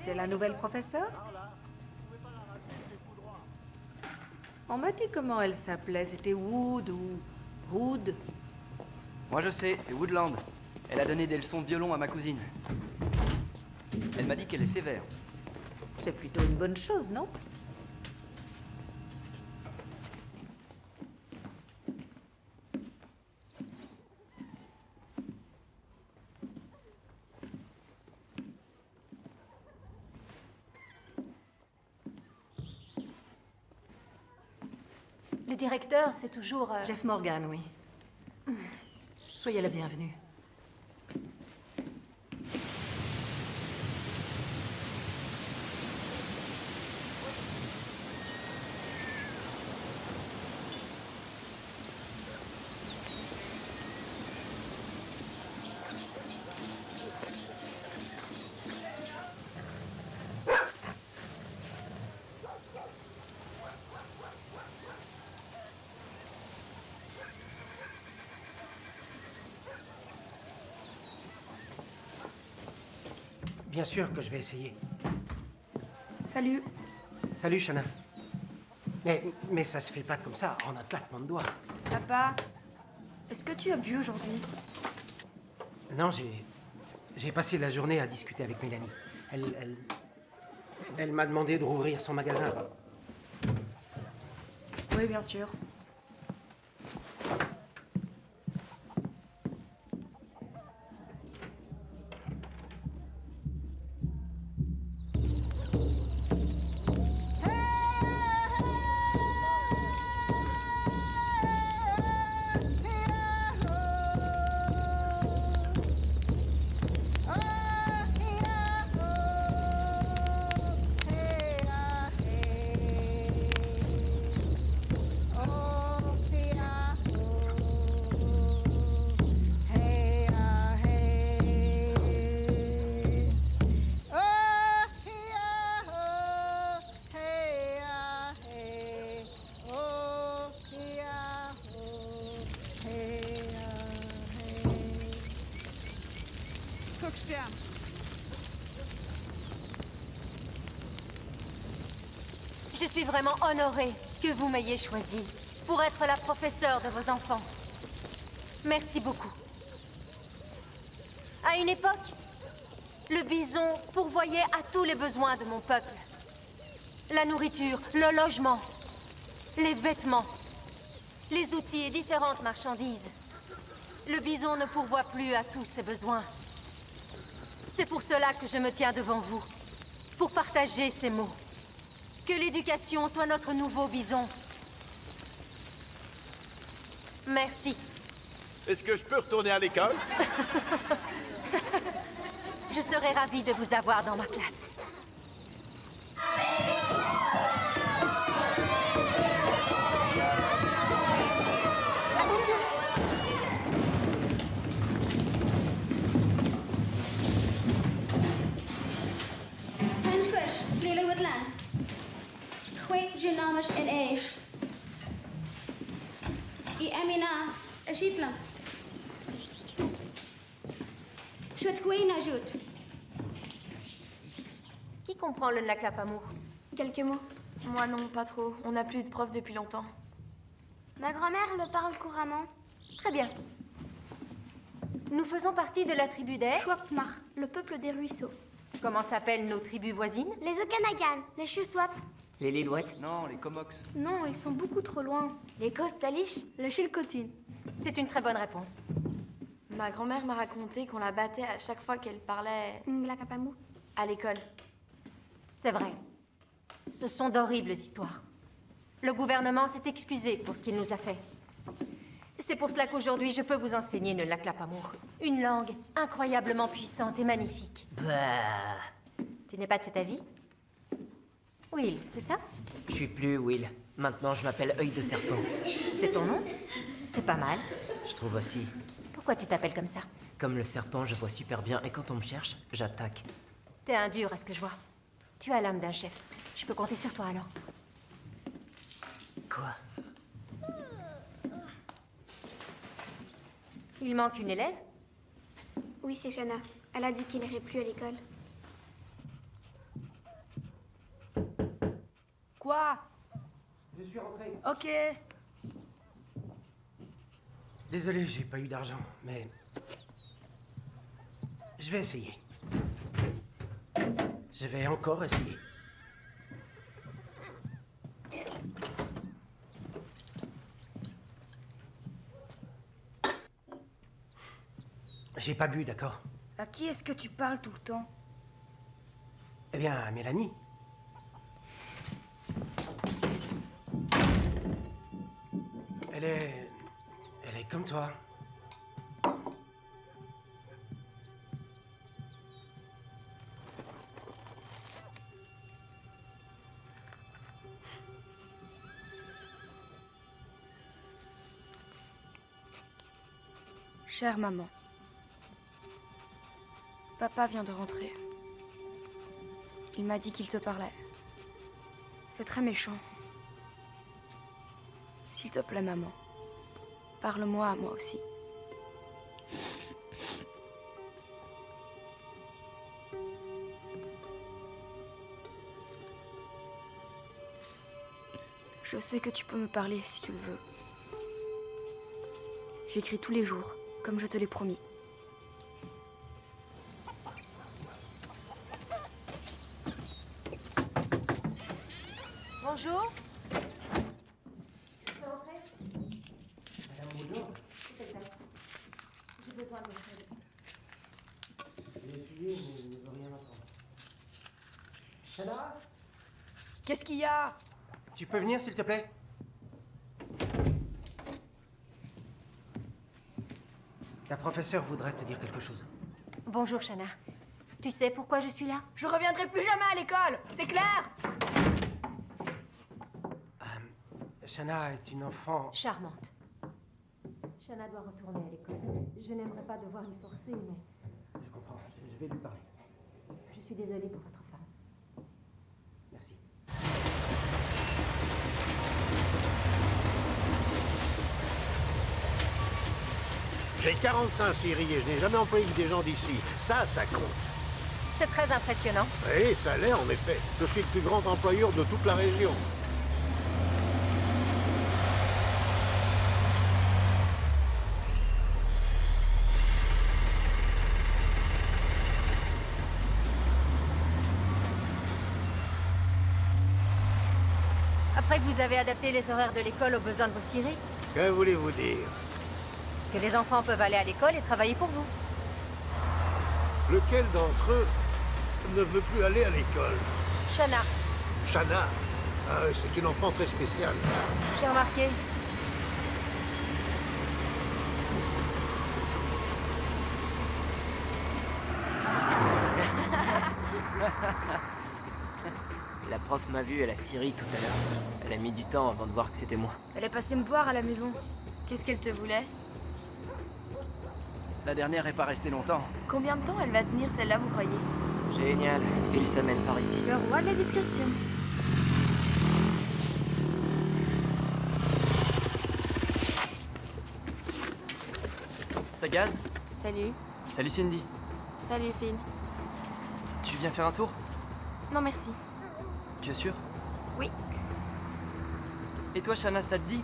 C'est la nouvelle professeure? On m'a dit comment elle s'appelait. C'était Wood ou Wood? Moi je sais, c'est Woodland. Elle a donné des leçons de violon à ma cousine. Elle m'a dit qu'elle est sévère. C'est plutôt une bonne chose, non? Le directeur, c'est toujours... Jeff Morgan, oui. Soyez la bienvenue. Bien sûr que je vais essayer. Salut. Salut, Shanna. Mais ça se fait pas comme ça, en un claquement de doigts. Papa, est-ce que tu as bu aujourd'hui? Non, j'ai passé la journée à discuter avec Mélanie. Elle m'a demandé de rouvrir son magasin. Oui, bien sûr. Je suis vraiment honorée que vous m'ayez choisi pour être la professeure de vos enfants. Merci beaucoup. À une époque, le bison pourvoyait à tous les besoins de mon peuple. La nourriture, le logement, les vêtements, les outils et différentes marchandises. Le bison ne pourvoit plus à tous ses besoins. C'est pour cela que je me tiens devant vous, pour partager ces mots. Que l'éducation soit notre nouveau bison. Merci. Est-ce que je peux retourner à l'école? Je serai ravie de vous avoir dans ma classe. Squish, Lila Woodland. Quake Genomic in Age. I Amina, a sheeplam. Should Queen ajoute. Qui comprend le Naclapamour? Quelques mots. Moi non, pas trop. On n'a plus de prof depuis longtemps. Ma grand-mère le parle couramment. Très bien. Nous faisons partie de la tribu des... Chouapmar, le peuple des ruisseaux. Comment s'appellent nos tribus voisines? Les Okanagan, les Chuswap. Les Lilouettes? Non, les Comox. Non, ils sont beaucoup trop loin. Les côtes Salish? Le Chilcotine. C'est une très bonne réponse. Ma grand-mère m'a raconté qu'on la battait à chaque fois qu'elle parlait Nglakapamou. à l'école. C'est vrai. Ce sont d'horribles histoires. Le gouvernement s'est excusé pour ce qu'il nous a fait. C'est pour cela qu'aujourd'hui, je peux vous enseigner le Naclapamour. Une langue incroyablement puissante et magnifique. Bah... Tu n'es pas de cet avis? Will, c'est ça? Je suis plus Will. Maintenant, je m'appelle Œil de Serpent. C'est ton nom? C'est pas mal. Je trouve aussi. Pourquoi tu t'appelles comme ça? Comme le serpent, je vois super bien et quand on me cherche, j'attaque. T'es un dur à ce que je vois. Tu as l'âme d'un chef. Je peux compter sur toi alors. Quoi? Il manque une élève? Oui, c'est Shana. Elle a dit qu'il irait plus à l'école. Quoi? Je suis rentré. Ok. Désolé, j'ai pas eu d'argent, mais... Je vais essayer. Je vais encore essayer. J'ai pas bu, d'accord? À qui est-ce que tu parles tout le temps? Eh bien, à Mélanie. Elle est comme toi. Chère maman, papa vient de rentrer. Il m'a dit qu'il te parlait. C'est très méchant. S'il te plaît, maman, parle-moi à moi aussi. Je sais que tu peux me parler si tu le veux. J'écris tous les jours, comme je te l'ai promis. Bonjour. Qu'est-ce qu'il y a? Tu peux venir, s'il te plaît? Ta professeure voudrait te dire quelque chose. Bonjour, Shanna. Tu sais pourquoi je suis là? Je reviendrai plus jamais à l'école, c'est clair? Shanna est une enfant... Charmante. Shanna doit retourner à l'école. Je n'aimerais pas devoir l'y forcer, mais Je comprends, je vais lui parler. je suis désolée pour votre femme. Merci. J'ai 45 scieries et je n'ai jamais employé que des gens d'ici. Ça compte. C'est très impressionnant. Oui, ça l'est en effet. Je suis le plus grand employeur de toute la région. Après que vous avez adapté les horaires de l'école aux besoins de vos scieries, Que voulez-vous dire? que les enfants peuvent aller à l'école et travailler pour vous. Lequel d'entre eux ne veut plus aller à l'école? Shanna, Shanna. Ah, c'est une enfant très spéciale. j'ai remarqué. La prof m'a vu à la Syrie tout à l'heure. Elle a mis du temps avant de voir que c'était moi. Elle est passée me voir à la maison. Qu'est-ce qu'elle te voulait? La dernière est pas restée longtemps. Combien de temps elle va tenir celle-là, vous croyez? Génial, Phil s'amène par ici. Le roi de la discrétion. Ça gaze? Salut. Salut Cindy. Salut, Phil. Tu viens faire un tour? Non, merci. Tu es sûr? Oui. Et toi, Shanna, ça te dit?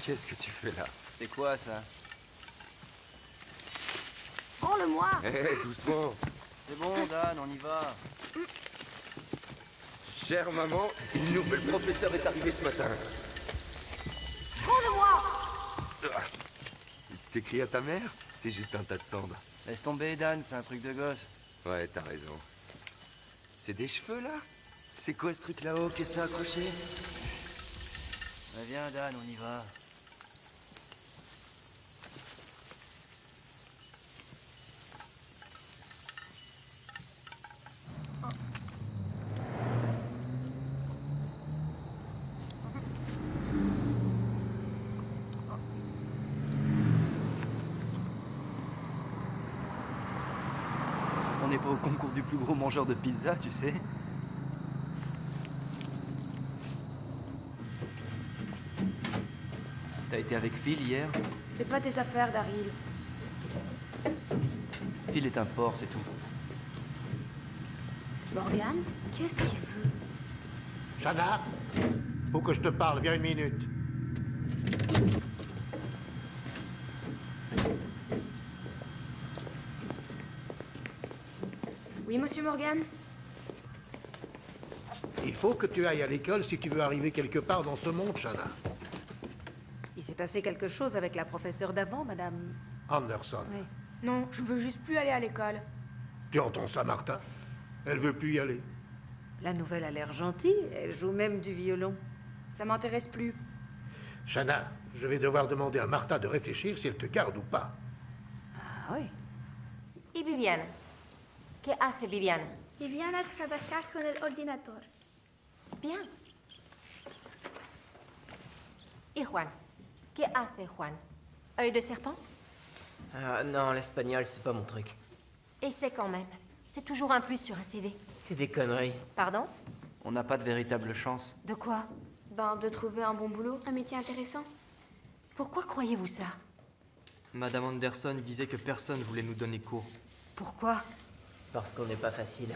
Qu'est-ce que tu fais là? C'est quoi ça? Prends-le-moi. Hé, doucement. C'est bon, Dan, on y va. Chère maman, une nouvelle professeure est arrivée ce matin. Prends-le-moi. Ah. T'écris à ta mère? C'est juste un tas de cendres. Laisse tomber, Dan, c'est un truc de gosse. Ouais, t'as raison. C'est des cheveux, là? C'est quoi ce truc là-haut? Qu'est-ce que t'as accroché? Viens, Dan, on y va. On n'est pas au concours du plus gros mangeur de pizza, tu sais. T'as été avec Phil hier? C'est pas tes affaires, Daryl. Phil est un porc, c'est tout. Morgane, qu'est-ce qu'il veut? Shanna, faut que je te parle, viens une minute. Oui, monsieur Morgan? Il faut que tu ailles à l'école si tu veux arriver quelque part dans ce monde, Shanna. Il s'est passé quelque chose avec la professeure d'avant, madame. Anderson. Oui. Non, je veux juste plus aller à l'école. Tu entends ça, Martha? Elle veut plus y aller. La nouvelle a l'air gentille. Elle joue même du violon. Ça m'intéresse plus. Shanna, je vais devoir demander à Martha de réfléchir si elle te garde ou pas. Ah oui. ¿Y Viviana? ¿Qué hace Viviana? Viviana trabaja con el ordinateur. Bien. ¿Y Juan? ¿Qué hace Juan? Œil de serpent? Ah non, l'espagnol, c'est pas mon truc. Essaie quand même. C'est toujours un plus sur un CV. C'est des conneries. Pardon? On n'a pas de véritable chance. De quoi? Ben, de trouver un bon boulot. Un métier intéressant. Pourquoi croyez-vous ça? Madame Anderson disait que personne voulait nous donner cours. Pourquoi? Parce qu'on n'est pas facile.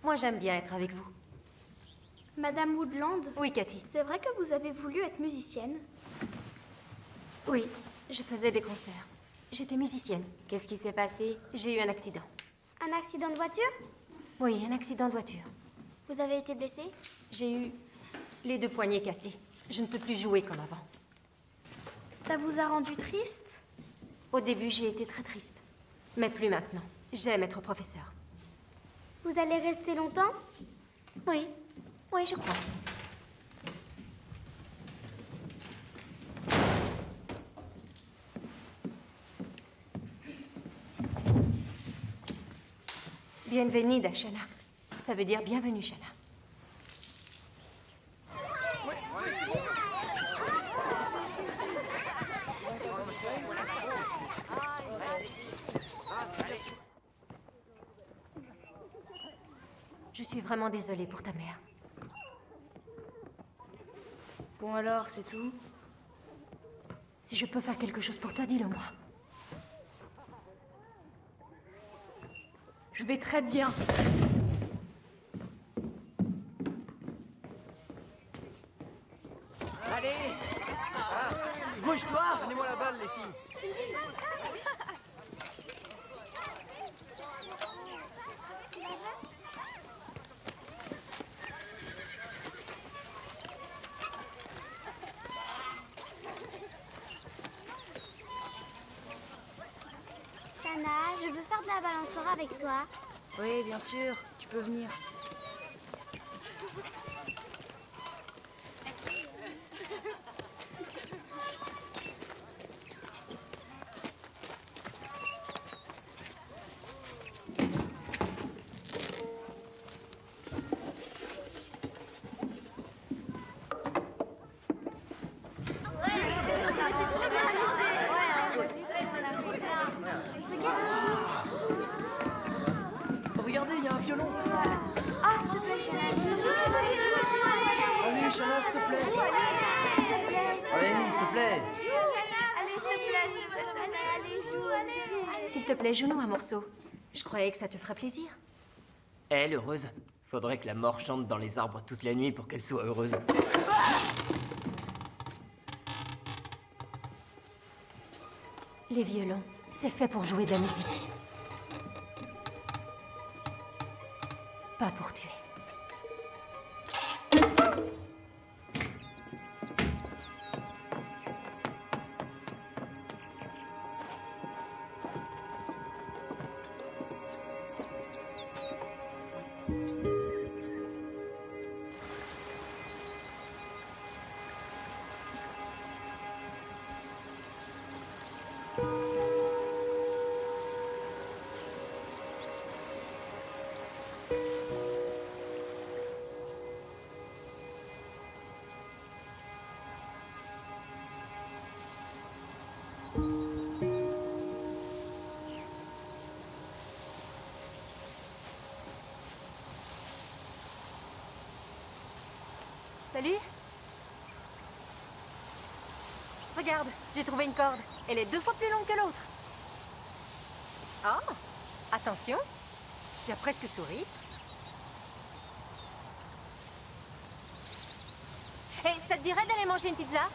Moi, j'aime bien être avec vous. Madame Woodland, Oui, Cathy. c'est vrai que vous avez voulu être musicienne? Oui, je faisais des concerts. J'étais musicienne. Qu'est-ce qui s'est passé? J'ai eu un accident. Un accident de voiture? Oui, un accident de voiture. Vous avez été blessée? J'ai eu les 2 poignets cassés. Je ne peux plus jouer comme avant. Ça vous a rendu triste? Au début, j'ai été très triste. Mais plus maintenant. J'aime être professeur. Vous allez rester longtemps? Oui, oui, je crois. Bienvenida, Shanna. Ça veut dire bienvenue, Shanna. Je suis vraiment désolée pour ta mère. Bon alors, c'est tout? Si je peux faire quelque chose pour toi, dis-le-moi. Je vais très bien. Allez! Bouge-toi! Donnez-moi la balle, les filles. Shanna, je veux faire de la balançoire avec toi. Oui, bien sûr, tu peux venir. Regardez, il y a un violon. Ah, s'il te plaît, Shanna, Allez, Shanna, s'il te plaît. Allez, s'il te plaît. Allez, s'il te plaît, allez, joue, allez. S'il te plaît, joue-nous un morceau. Je croyais que ça te ferait plaisir. Elle, heureuse? Faudrait que la mort chante dans les arbres toute la nuit pour qu'elle soit heureuse. Les violons, c'est fait pour jouer de la musique. Pas pour tuer. Salut. Regarde, j'ai trouvé une corde. Elle est 2 fois plus longue que l'autre. Ah, attention. Tu as presque souri. Hé, ça te dirait d'aller manger une pizza?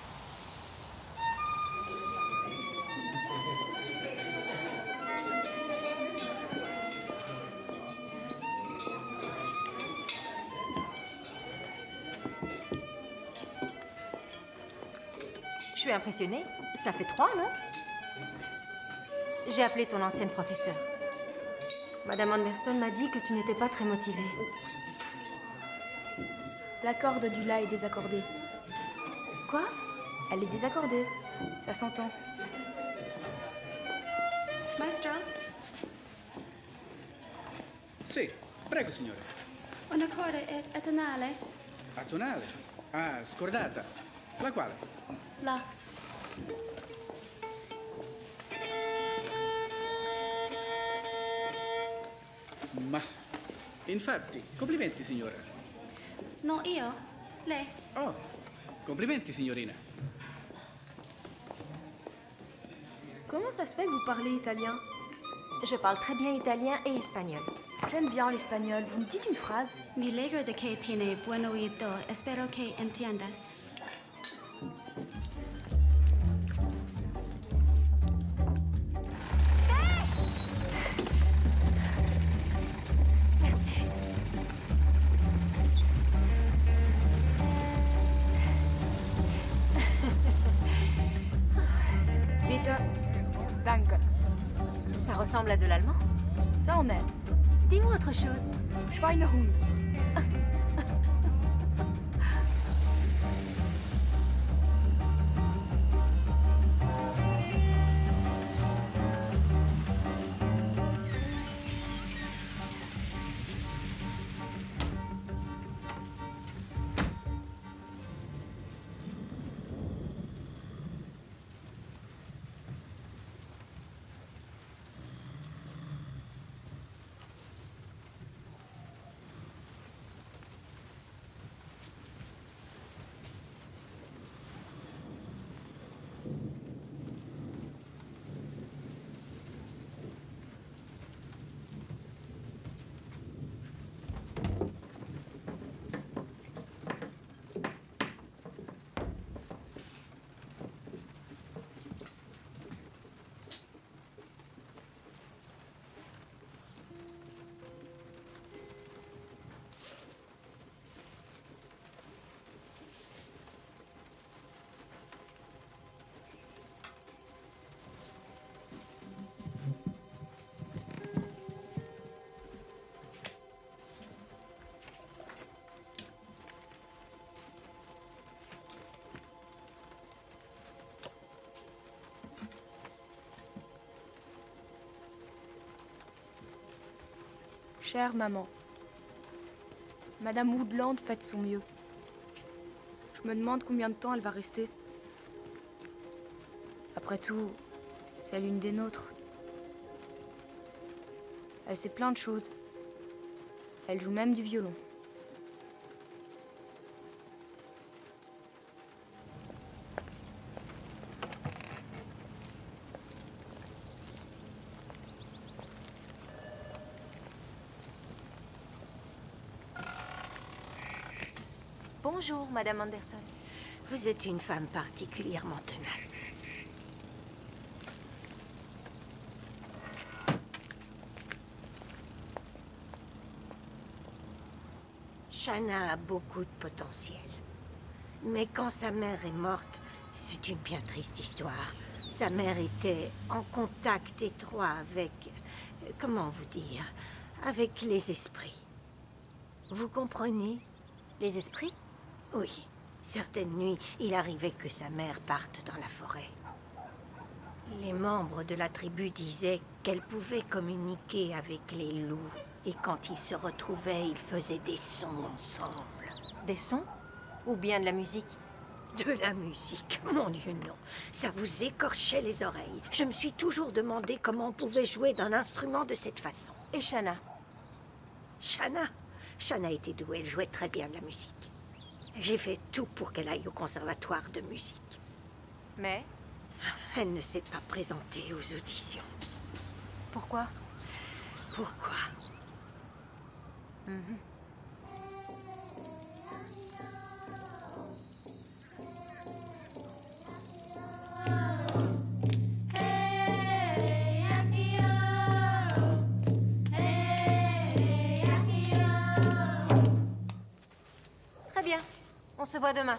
Je suis impressionnée. Ça fait 3, non? J'ai appelé ton ancienne professeure. Madame Anderson m'a dit que tu n'étais pas très motivée. La corde du La est désaccordée. Quoi? Elle est désaccordée. Ça s'entend. Maestro, Sì, prego signore. una corda è atonale. Atonale? Ah, scordata. La quale? La. Ma, infatti, complimenti signora. No, io. Lei. Oh, complimenti signorina. Comment ça se fait que vous parlez italien? Je parle très bien italien et espagnol. J'aime bien l'espagnol. Vous me dites une phrase? Mi alegro de que tiene buen oído. Espero que entiendas. Merci. Bitte. Danke. Ça ressemble à de l'allemand? Ça en est. Dis-moi autre chose. Schweinehund. Chère maman, Madame Woodland fait de son mieux. Je me demande combien de temps elle va rester. Après tout, c'est l'une des nôtres. Elle sait plein de choses. Elle joue même du violon. Bonjour, Madame Anderson. Vous êtes une femme particulièrement tenace. Shanna a beaucoup de potentiel. Mais quand sa mère est morte, c'est une bien triste histoire. Sa mère était en contact étroit avec... comment vous dire? Avec les esprits. Vous comprenez? Les esprits? Oui. Certaines nuits, il arrivait que sa mère parte dans la forêt. Les membres de la tribu disaient qu'elle pouvait communiquer avec les loups. Et quand ils se retrouvaient, ils faisaient des sons ensemble. Des sons? Ou bien de la musique? De la musique, mon Dieu non. Ça vous écorchait les oreilles. Je me suis toujours demandé comment on pouvait jouer d'un instrument de cette façon. Et Shanna? Shanna était douée, elle jouait très bien de la musique. J'ai fait tout pour qu'elle aille au conservatoire de musique. Mais? Elle ne s'est pas présentée aux auditions. Pourquoi? Pourquoi? Très bien. On se voit demain.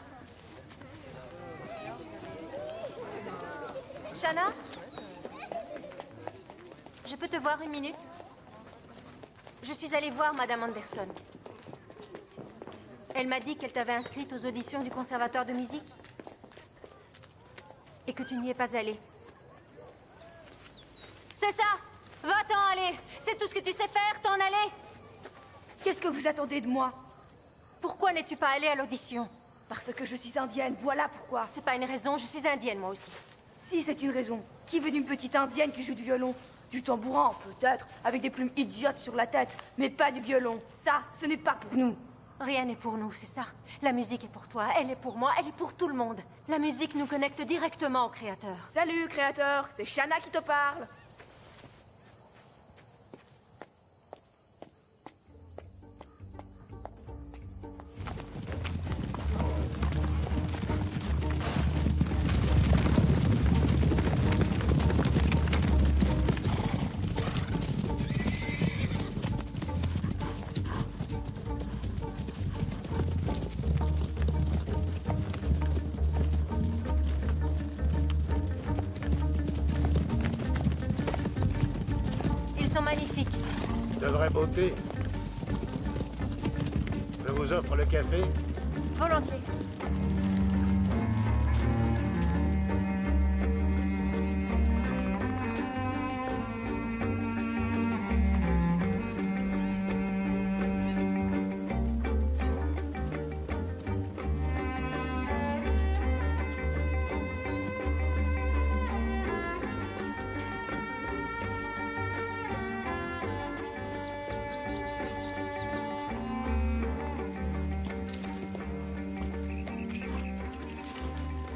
Shanna? Je peux te voir une minute? Je suis allée voir Madame Anderson. Elle m'a dit qu'elle t'avait inscrite aux auditions du conservatoire de musique. Et que tu n'y es pas allée. C'est ça! Va-t'en aller! C'est tout ce que tu sais faire, t'en aller! Qu'est-ce que vous attendez de moi? Pourquoi n'es-tu pas allée à l'audition? Parce que je suis indienne, voilà pourquoi. C'est pas une raison, je suis indienne moi aussi. Si, c'est une raison. Qui veut d'une petite indienne qui joue du violon? Du tambourin, peut-être, avec des plumes idiotes sur la tête, mais pas du violon. Ça, ce n'est pas pour nous. Rien n'est pour nous, c'est ça. La musique est pour toi, elle est pour moi, elle est pour tout le monde. La musique nous connecte directement au Créateur. Salut, Créateur, c'est Shanna qui te parle. Ils sont magnifiques. De vraie beauté. Je vous offre le café. Volontiers.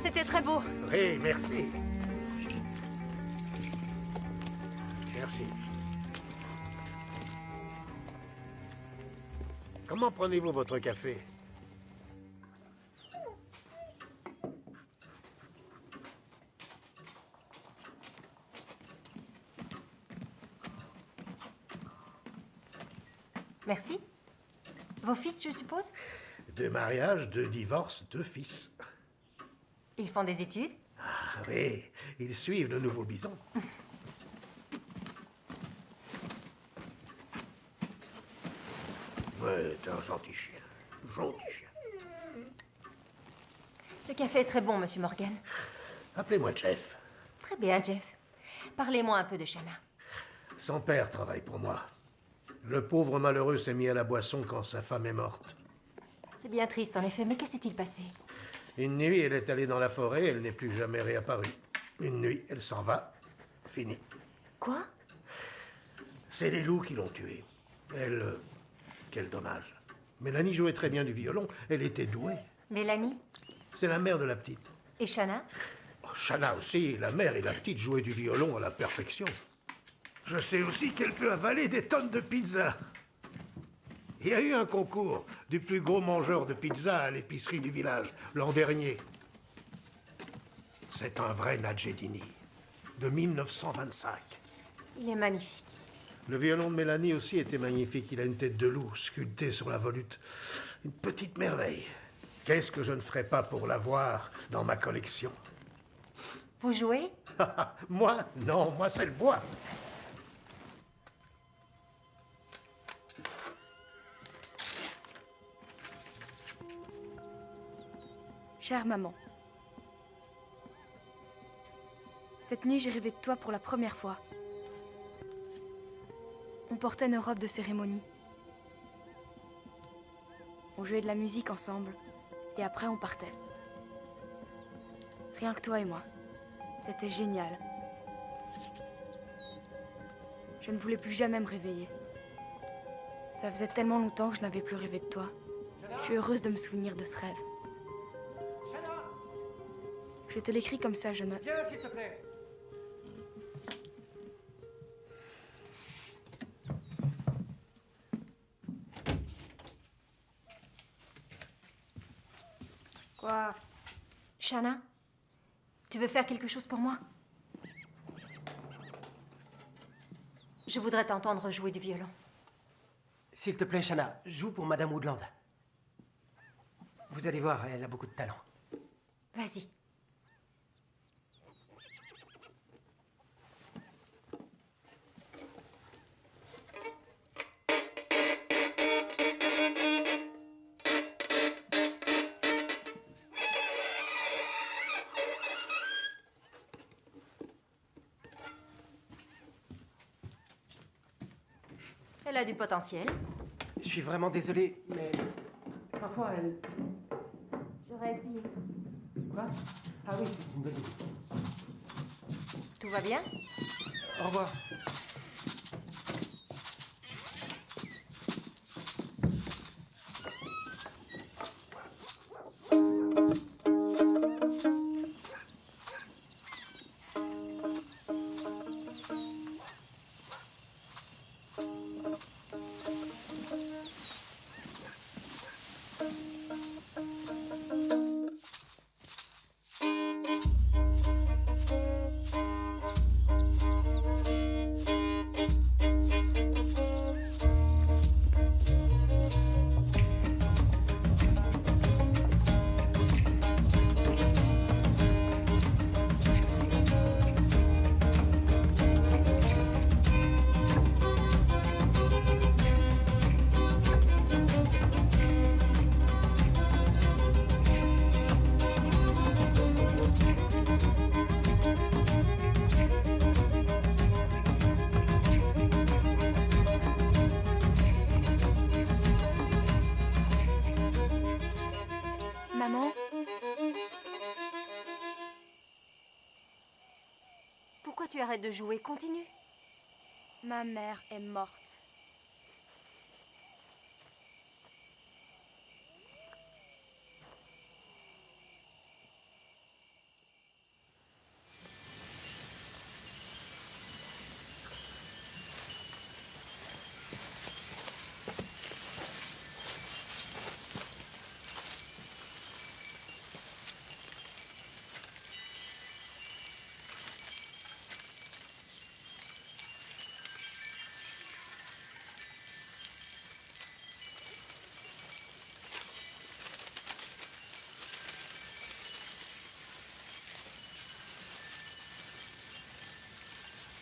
C'était très beau. Oui, merci. Merci. Comment prenez-vous votre café? Merci. Vos fils, je suppose? 2 mariages, 2 divorces, 2 fils. Ils font des études? Ah oui, ils suivent le nouveau bison. Ouais, t'es un gentil chien. Gentil chien. Ce café est très bon, Monsieur Morgan. Appelez-moi Jeff. Très bien, Jeff. Parlez-moi un peu de Shanna. Son père travaille pour moi. Le pauvre malheureux s'est mis à la boisson quand sa femme est morte. C'est bien triste, en effet, mais que s'est-il passé? Une nuit, elle est allée dans la forêt, elle n'est plus jamais réapparue. Une nuit, elle s'en va. Fini. Quoi? C'est les loups qui l'ont tuée. Elle... quel dommage. Mélanie jouait très bien du violon, elle était douée. Mélanie? C'est la mère de la petite. Et Shanna? Oh, Shanna aussi, la mère et la petite jouaient du violon à la perfection. Je sais aussi qu'elle peut avaler des tonnes de pizza. Il y a eu un concours du plus gros mangeur de pizza à l'épicerie du village l'an dernier. C'est un vrai Nadjedini, de 1925. Il est magnifique. Le violon de Mélanie aussi était magnifique. Il a une tête de loup sculptée sur la volute. Une petite merveille. Qu'est-ce que je ne ferais pas pour l'avoir dans ma collection? Vous jouez? Moi? Non, moi c'est le bois. Chère maman, cette nuit j'ai rêvé de toi pour la première fois. On portait nos robes de cérémonie. On jouait de la musique ensemble et après on partait. Rien que toi et moi. C'était génial. Je ne voulais plus jamais me réveiller. Ça faisait tellement longtemps que je n'avais plus rêvé de toi. Je suis heureuse de me souvenir de ce rêve. Je te l'écris comme ça, je note. Viens, s'il te plaît. Quoi? Shanna, tu veux faire quelque chose pour moi? Je voudrais t'entendre jouer du violon. S'il te plaît, Shanna, joue pour Madame Woodland. Vous allez voir, elle a beaucoup de talent. Vas-y. Elle a du potentiel. Je suis vraiment désolé, mais parfois elle... J'aurais essayé. Quoi? Ah oui, c'est une bonne idée. Tout va bien? Au revoir. Maman, Pourquoi tu arrêtes de jouer? Continue. ma mère est morte.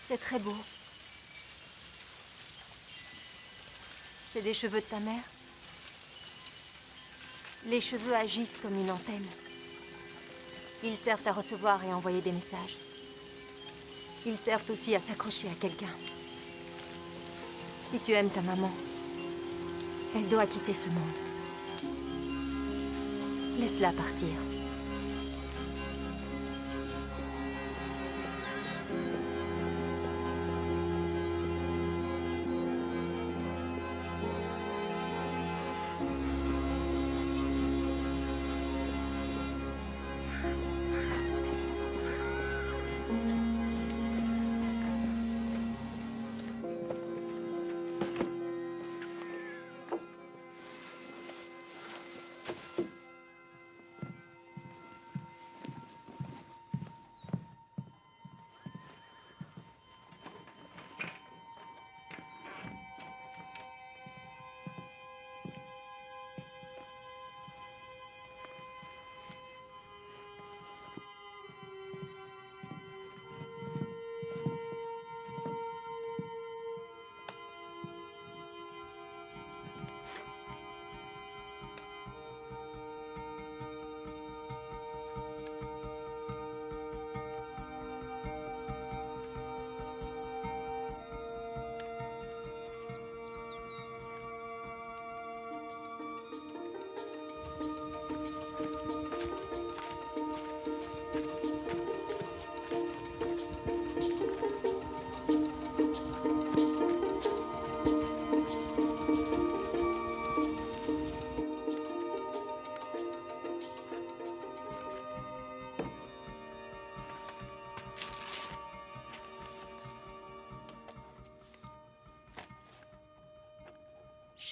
C'est très beau. C'est des cheveux de ta mère. Les cheveux agissent comme une antenne. Ils servent à recevoir et envoyer des messages. Ils servent aussi à s'accrocher à quelqu'un. Si tu aimes ta maman, elle doit quitter ce monde. Laisse-la partir.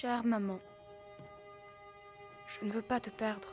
Chère maman, je ne veux pas te perdre.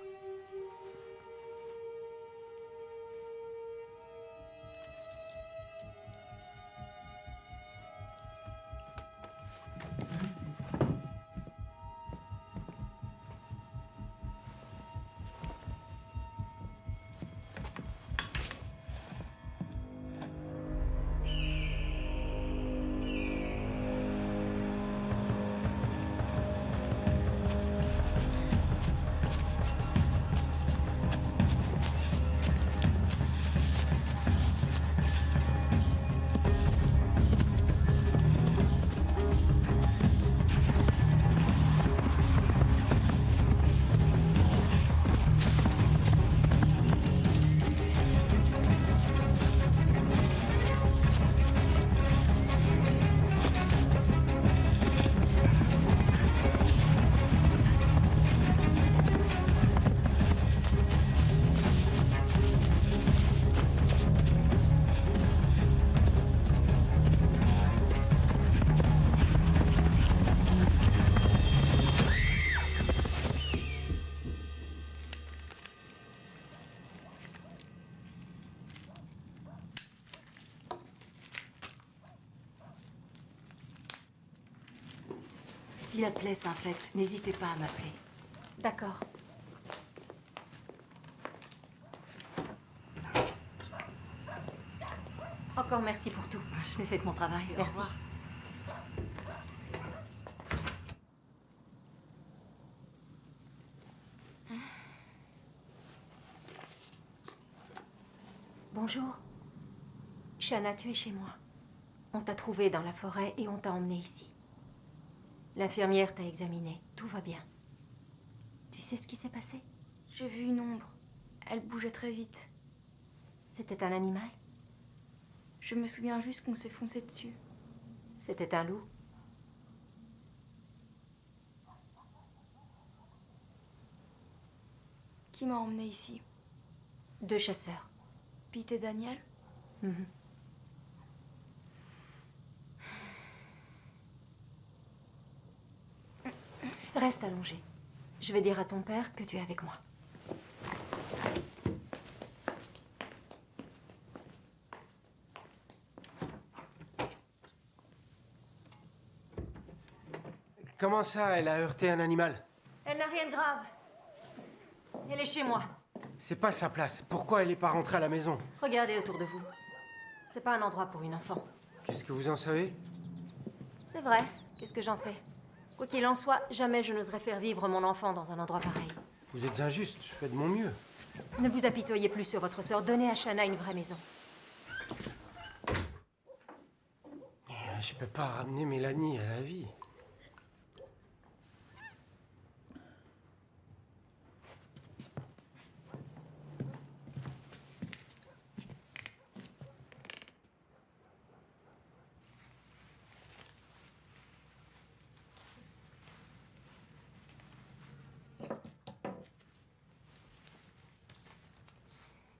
Si la plaie s'infecte, n'hésitez pas à m'appeler. D'accord. Encore merci pour tout. Je n'ai fait que mon travail. Au Merci. revoir. Bonjour. Shanna, tu es chez moi. On t'a trouvé dans la forêt et on t'a emmené ici. L'infirmière t'a examiné. Tout va bien. Tu sais ce qui s'est passé? J'ai vu une ombre. Elle bougeait très vite. C'était un animal? Je me souviens juste qu'on s'est foncé dessus. C'était un loup? Qui m'a emmené ici? 2 chasseurs. Pete et Daniel? Mhm. Reste allongé. Je vais dire à ton père que tu es avec moi. Comment ça, elle a heurté un animal? Elle n'a rien de grave. Elle est chez moi. C'est pas sa place. Pourquoi elle n'est pas rentrée à la maison? Regardez autour de vous. C'est pas un endroit pour une enfant. Qu'est-ce que vous en savez? C'est vrai. Qu'est-ce que j'en sais? Quoi qu'il en soit, jamais je n'oserais faire vivre mon enfant dans un endroit pareil. Vous êtes injuste, je fais de mon mieux. Ne vous apitoyez plus sur votre sœur. Donnez à Shanna une vraie maison. Je peux pas ramener Mélanie à la vie.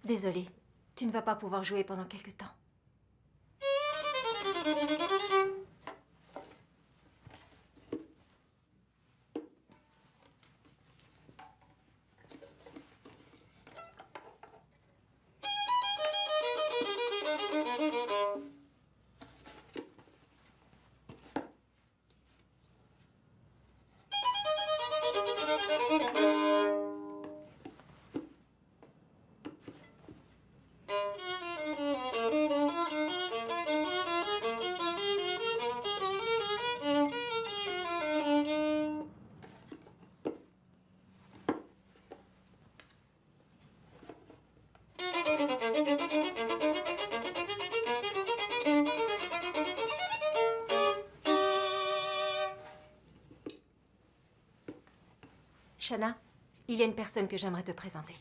Désolée, tu ne vas pas pouvoir jouer pendant quelque temps. Shanna, il y a une personne que j'aimerais te présenter.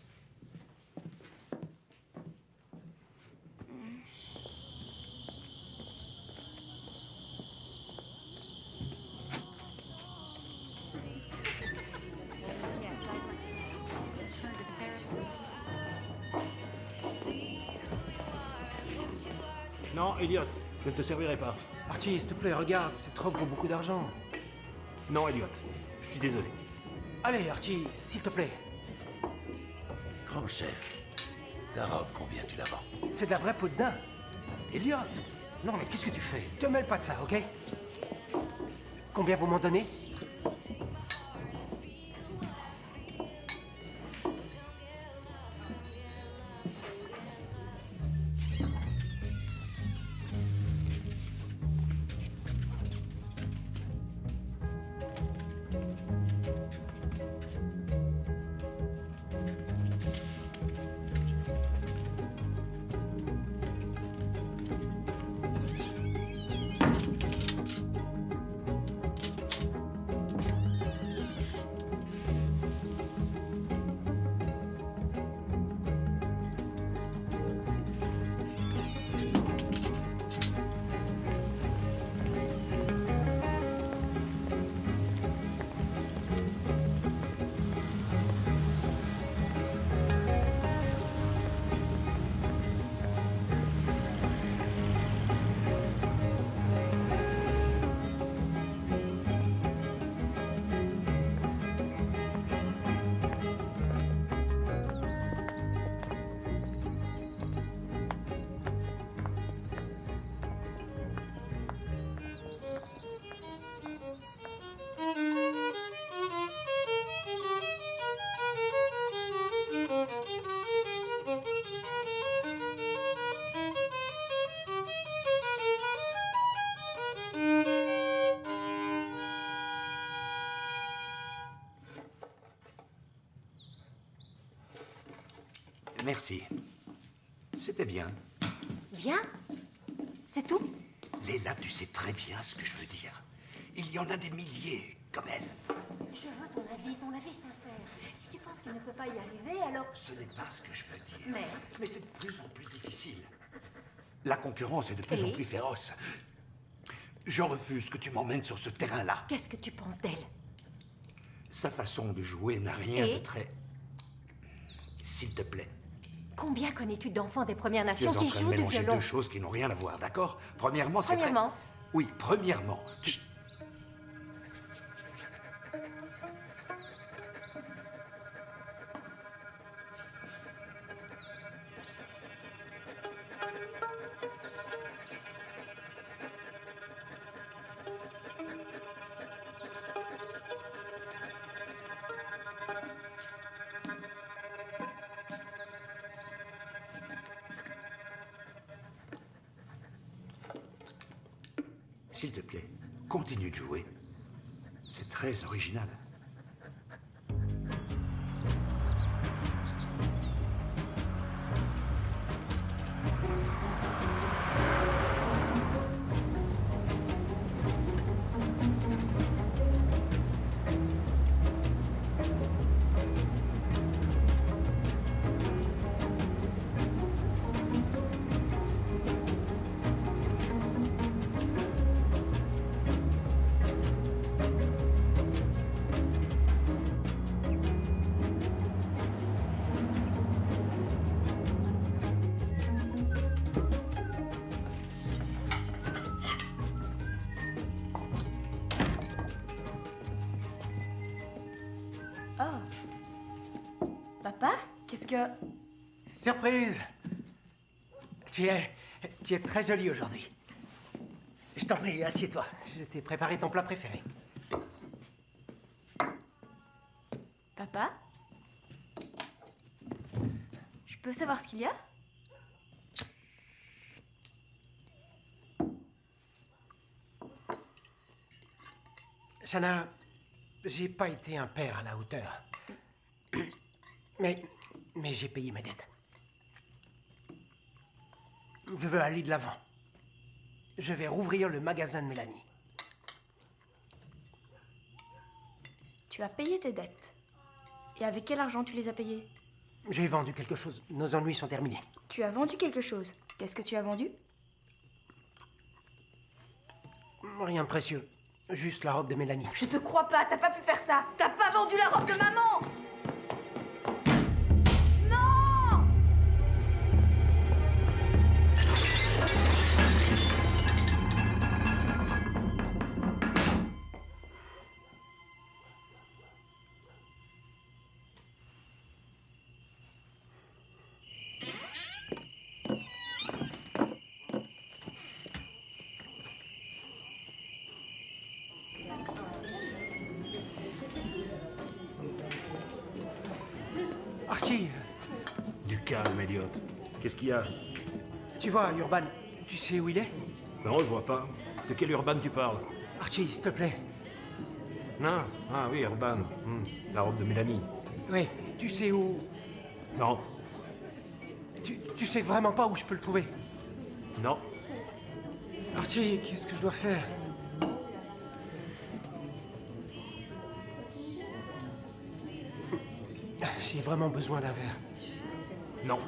Non, Elliot, je ne te servirai pas. Archie, s'il te plaît, regarde, cette robe vaut beaucoup d'argent. Non, Elliot. Je suis désolé. Allez, Archie, s'il te plaît. Grand chef, ta robe, combien tu la vends? C'est de la vraie peau de daim. Elliot! Non, mais qu'est-ce que tu fais? Te mêle pas de ça, ok? Combien vous m'en donnez? Merci. C'était bien. Bien? C'est tout? Léla, tu sais très bien ce que je veux dire. Il y en a des milliers comme elle. Je veux ton avis sincère. Si tu penses qu'il ne peut pas y arriver, alors... Ce n'est pas ce que je veux dire. Mais c'est de plus en plus difficile. La concurrence est de plus en plus féroce. Je refuse que tu m'emmènes sur ce terrain-là. Qu'est-ce que tu penses d'elle? Sa façon de jouer n'a rien de très... S'il te plaît. Combien connais-tu d'enfants des Premières Tu es Nations en qui train de jouent du mélanger violon? deux choses qui n'ont rien à voir, d'accord? Premièrement, c'est très... Premièrement? Oui, premièrement. S'il te plaît, continue de jouer. C'est très original. Oh. Papa, qu'est-ce que... Surprise! Tu es très jolie aujourd'hui. Je t'en prie, assieds-toi. Je t'ai préparé ton plat préféré. Papa? Je peux savoir ce qu'il y a? Shanna, j'ai pas été un père à la hauteur. Mais j'ai payé mes dettes. Je veux aller de l'avant. Je vais rouvrir le magasin de Mélanie. Tu as payé tes dettes. Et avec quel argent tu les as payées? J'ai vendu quelque chose. Nos ennuis sont terminés. Tu as vendu quelque chose. Qu'est-ce que tu as vendu? Rien de précieux. Juste la robe de Mélanie. Je te crois pas, t'as pas pu faire ça. T'as pas vendu la robe de maman. Non! Archie, Du calme, Elliot. Qu'est-ce qu'il y a? tu vois, Urban, tu sais où il est? Non, je vois pas. De quel Urban tu parles? Archie, s'il te plaît. Non. Ah oui, Urban. La robe de Mélanie. Oui, tu sais où... Non. Tu sais vraiment pas où je peux le trouver? Non. Archie, qu'est-ce que je dois faire? J'ai vraiment besoin d'un verre. Non.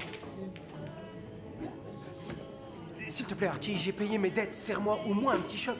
S'il te plaît, Archie, j'ai payé mes dettes. Serre-moi au moins un petit shot.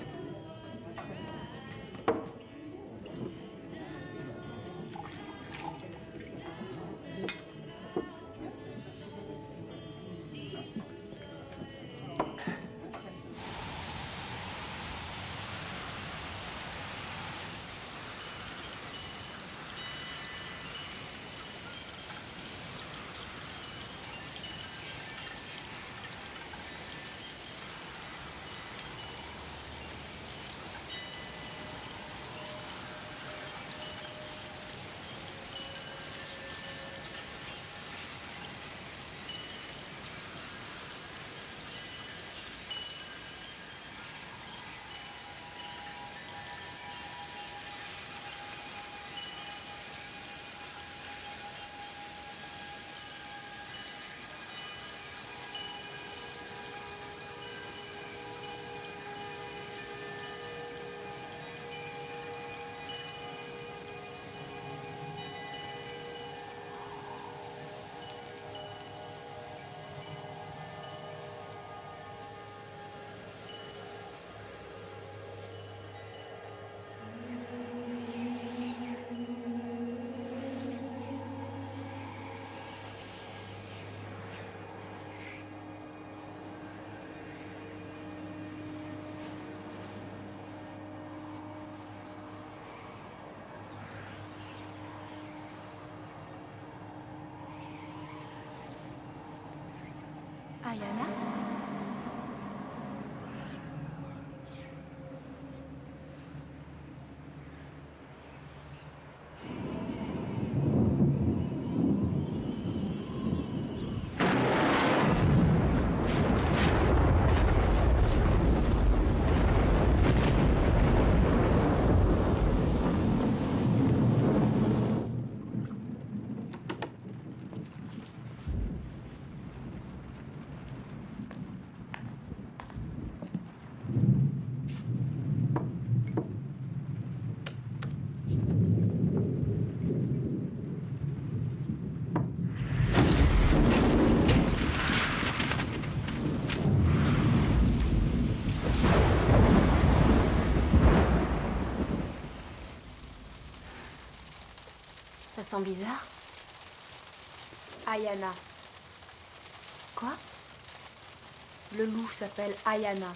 Ayana? Ça sent bizarre. Ayana. Quoi? Le loup s'appelle Ayana.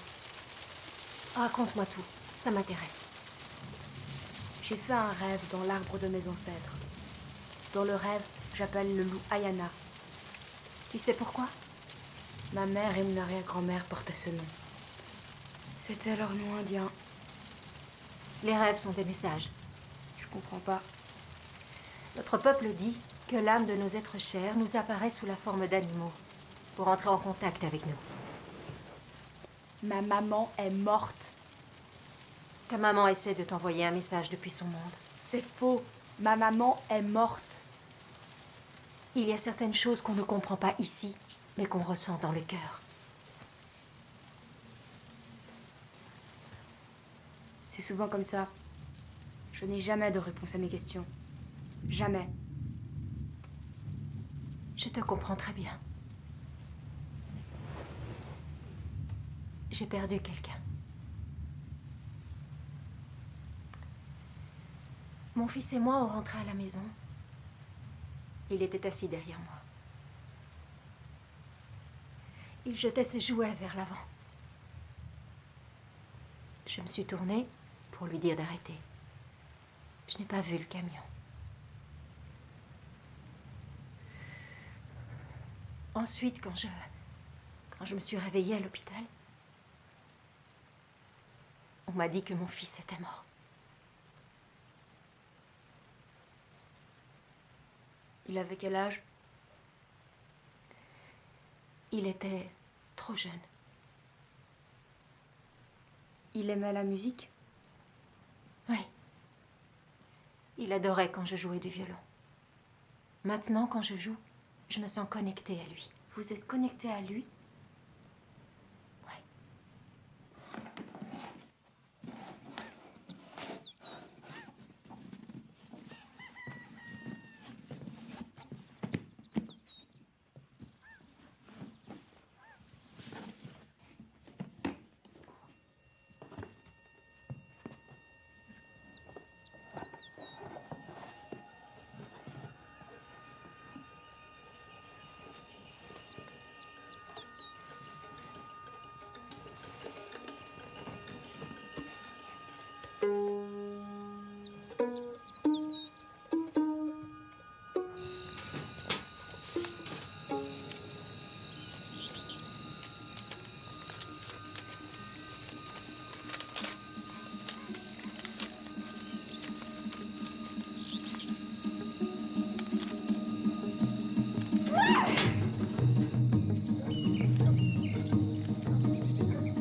Raconte-moi tout, ça m'intéresse. J'ai fait un rêve dans l'arbre de mes ancêtres. Dans le rêve, j'appelle le loup Ayana. Tu sais pourquoi? Ma mère et mon arrière-grand-mère portaient ce nom. C'était leur nom indien. Les rêves sont des messages. Je comprends pas. Notre peuple dit que l'âme de nos êtres chers nous apparaît sous la forme d'animaux pour entrer en contact avec nous. Ma maman est morte. Ta maman essaie de t'envoyer un message depuis son monde. C'est faux. Ma maman est morte. Il y a certaines choses qu'on ne comprend pas ici, mais qu'on ressent dans le cœur. C'est souvent comme ça. Je n'ai jamais de réponse à mes questions. Jamais. Je te comprends très bien. J'ai perdu quelqu'un. Mon fils et moi, on rentrait à la maison. Il était assis derrière moi. Il jetait ses jouets vers l'avant. Je me suis tournée pour lui dire d'arrêter. Je n'ai pas vu le camion. Ensuite, quand je me suis réveillée à l'hôpital, on m'a dit que mon fils était mort. Il avait quel âge? Il était trop jeune. Il aimait la musique? Oui. Il adorait quand je jouais du violon. Maintenant, quand je joue, je me sens connectée à lui. Vous êtes connecté à lui?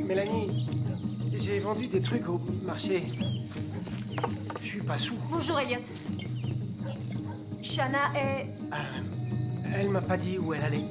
Mélanie, j'ai vendu des trucs au marché. Je suis pas sous. Bonjour, Elliot. Shanna est... Elle m'a pas dit où elle allait.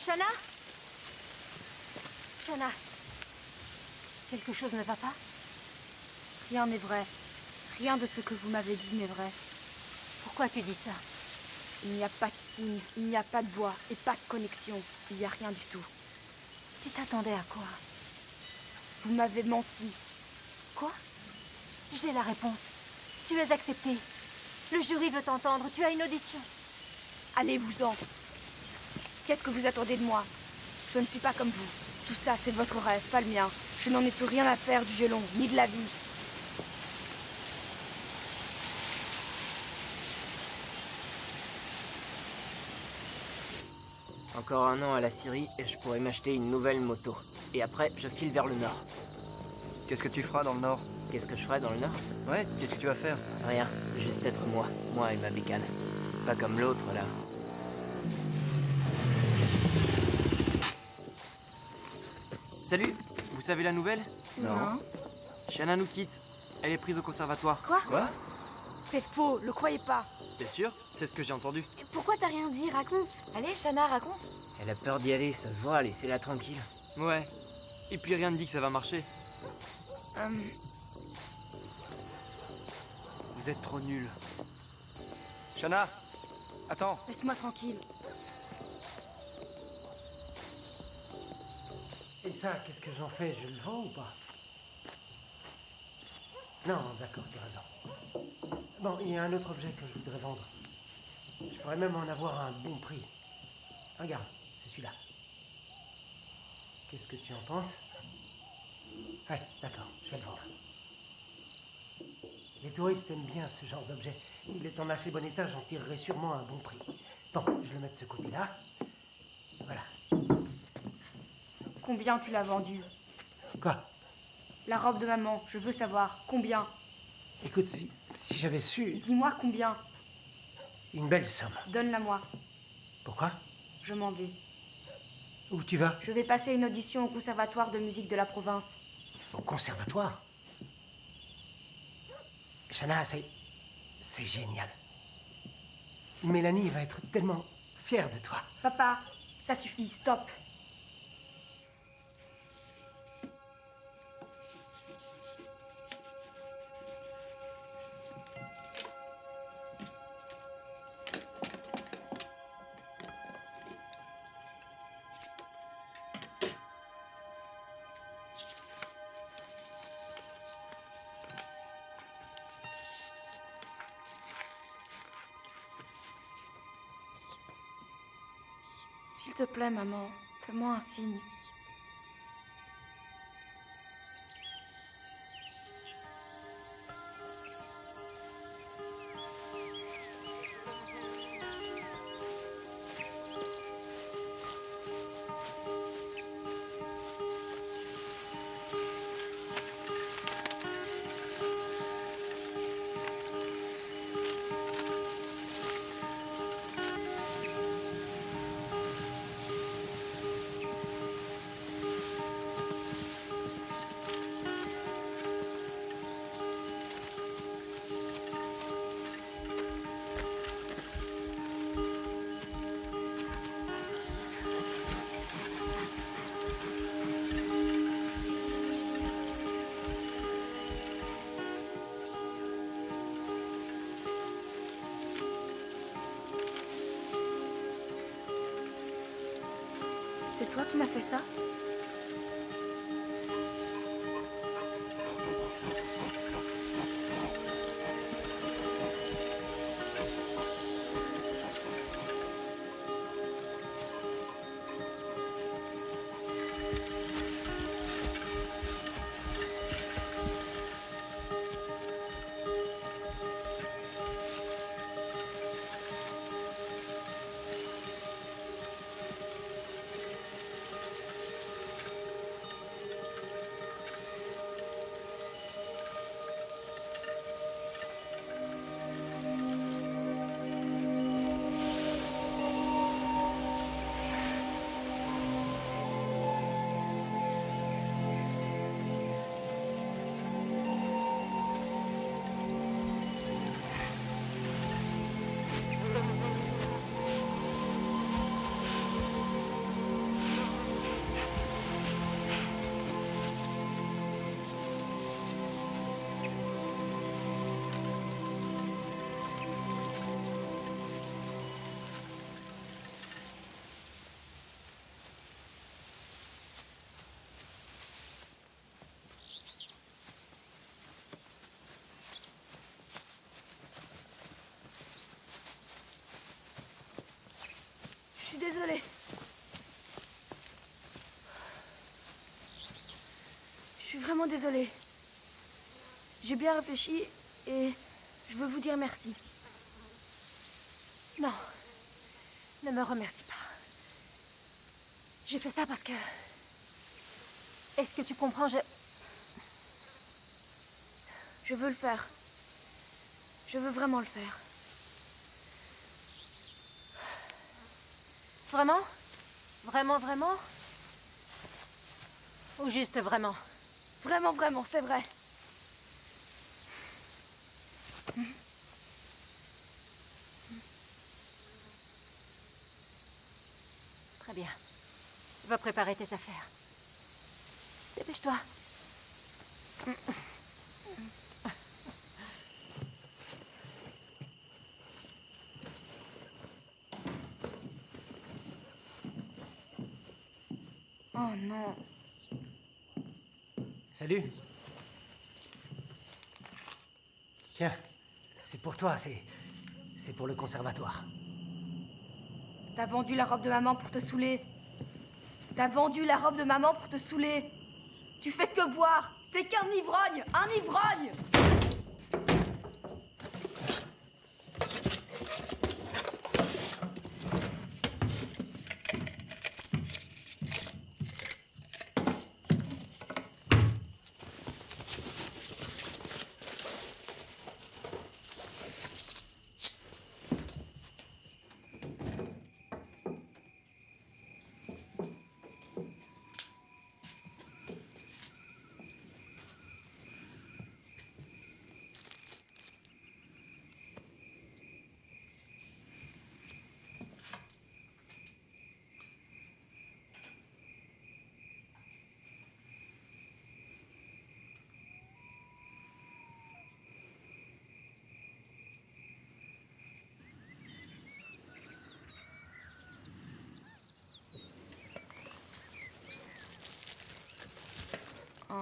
Shanna? Shanna? Quelque chose ne va pas? Rien n'est vrai. Rien de ce que vous m'avez dit n'est vrai. Pourquoi tu dis ça? Il n'y a pas de signe, il n'y a pas de voix et pas de connexion. Il n'y a rien du tout. Tu t'attendais à quoi? Vous m'avez menti. Quoi? J'ai la réponse. Tu es accepté. Le jury veut t'entendre. Tu as une audition. Allez-vous-en. Qu'est-ce que vous attendez de moi? Je ne suis pas comme vous. Tout ça, c'est votre rêve, pas le mien. Je n'en ai plus rien à faire du violon, ni de la vie. Encore un an à la Syrie et je pourrais m'acheter une nouvelle moto. Et après, je file vers le nord. Qu'est-ce que tu feras dans le nord? Qu'est-ce que je ferai dans le nord? Ouais, qu'est-ce que tu vas faire? Rien, juste être moi. Moi et ma bécane. Pas comme l'autre, là. Salut, vous savez la nouvelle? Non. Shanna nous quitte. Elle est prise au conservatoire. Quoi? C'est faux, le croyez pas. T'es sûr? C'est ce que j'ai entendu. Pourquoi t'as rien dit? Raconte. Allez, Shanna, raconte. Elle a peur d'y aller, ça se voit, laissez-la tranquille. Ouais. Et puis rien ne dit que ça va marcher. Vous êtes trop nuls. Shanna, attends. Laisse-moi tranquille. Et ça, qu'est-ce que j'en fais? Je le vends ou pas? Non, d'accord, tu as raison. Bon, il y a un autre objet que je voudrais vendre. Je pourrais même en avoir à un bon prix. Regarde, c'est celui-là. Qu'est-ce que tu en penses? Ouais, d'accord, je vais le vendre. Les touristes aiment bien ce genre d'objet. Il est en assez bon état, j'en tirerai sûrement un bon prix. Bon, je le mets de ce côté-là. Voilà. Combien tu l'as vendu? Quoi? La robe de maman, je veux savoir. Combien? Écoute, si j'avais su... Dis-moi combien. Une belle somme. Donne-la-moi. Pourquoi? Je m'en vais. Où tu vas? Je vais passer une audition au conservatoire de musique de la province. Au conservatoire? Shanna, c'est génial. Mélanie va être tellement fière de toi. Papa, ça suffit, stop. S'il te plaît, maman, fais-moi un signe. C'est toi qui m'as fait ça? Je suis désolée. Je suis vraiment désolée. J'ai bien réfléchi et je veux vous dire merci. Non. Ne me remercie pas. J'ai fait ça parce que... Est-ce que tu comprends? Je veux le faire. Je veux vraiment le faire. Vraiment? Vraiment, vraiment? Ou juste vraiment? Vraiment, vraiment, c'est vrai. Très bien. Va préparer tes affaires. Dépêche-toi. Oh non. Salut. Tiens, c'est pour toi, c'est pour le conservatoire. T'as vendu la robe de maman pour te saouler. T'as vendu la robe de maman pour te saouler. Tu fais que boire. T'es qu'un ivrogne. Un ivrogne.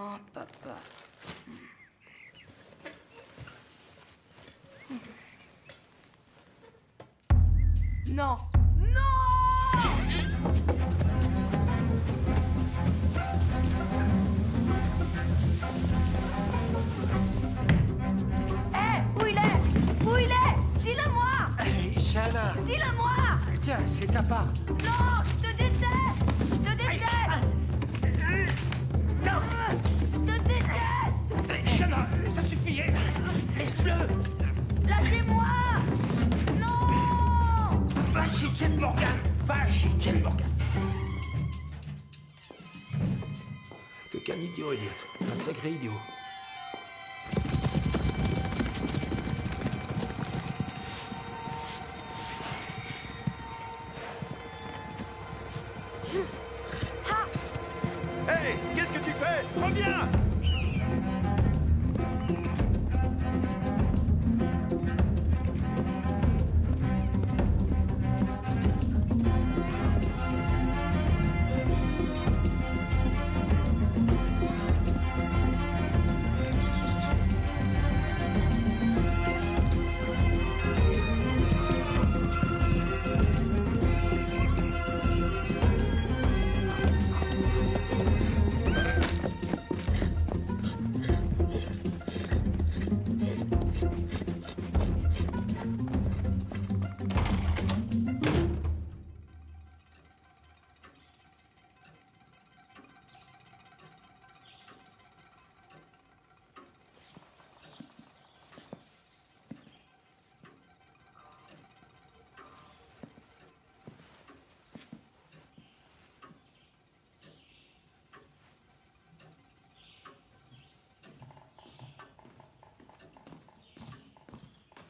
Oh, papa. Non. Où il est? Où il est? Dis-le-moi! Hey, Shanna! Dis-le-moi! Tiens, c'est ta part. Non! Je te déteste! Je te déteste! Non! Je te déteste! Shanna, ça suffit! Laisse-le! Lâchez-moi! Non! Va chez Jane Morgan! Va chez Jane Morgan! T'es qu'un idiot, Elliot. Un sacré idiot. Hey, qu'est-ce que tu fais? Reviens!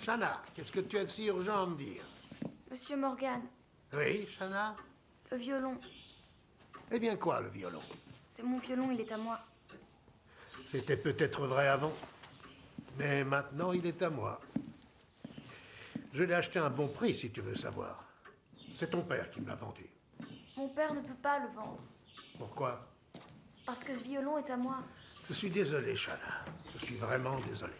Shanna, qu'est-ce que tu as de si urgent à me dire? Monsieur Morgan, Oui, Shanna? le violon. Eh bien quoi, le violon? C'est mon violon, il est à moi. C'était peut-être vrai avant, mais maintenant il est à moi. Je l'ai acheté à un bon prix, si tu veux savoir. C'est ton père qui me l'a vendu. Mon père ne peut pas le vendre, Pourquoi? parce que ce violon est à moi. Je suis désolé, Shanna. Je suis vraiment désolé.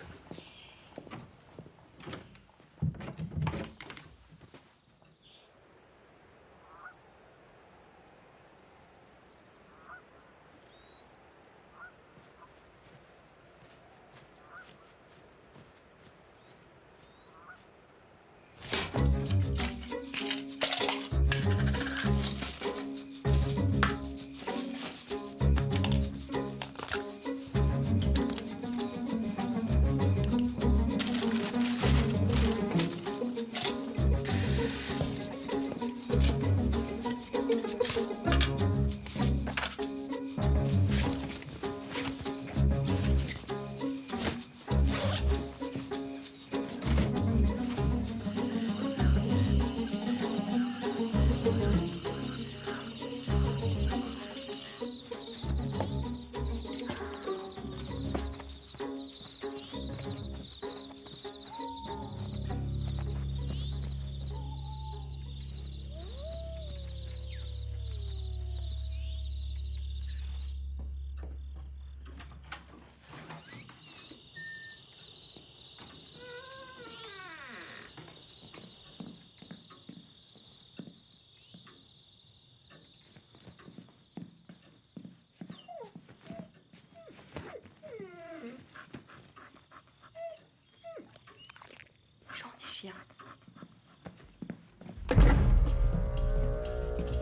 Gentil chien.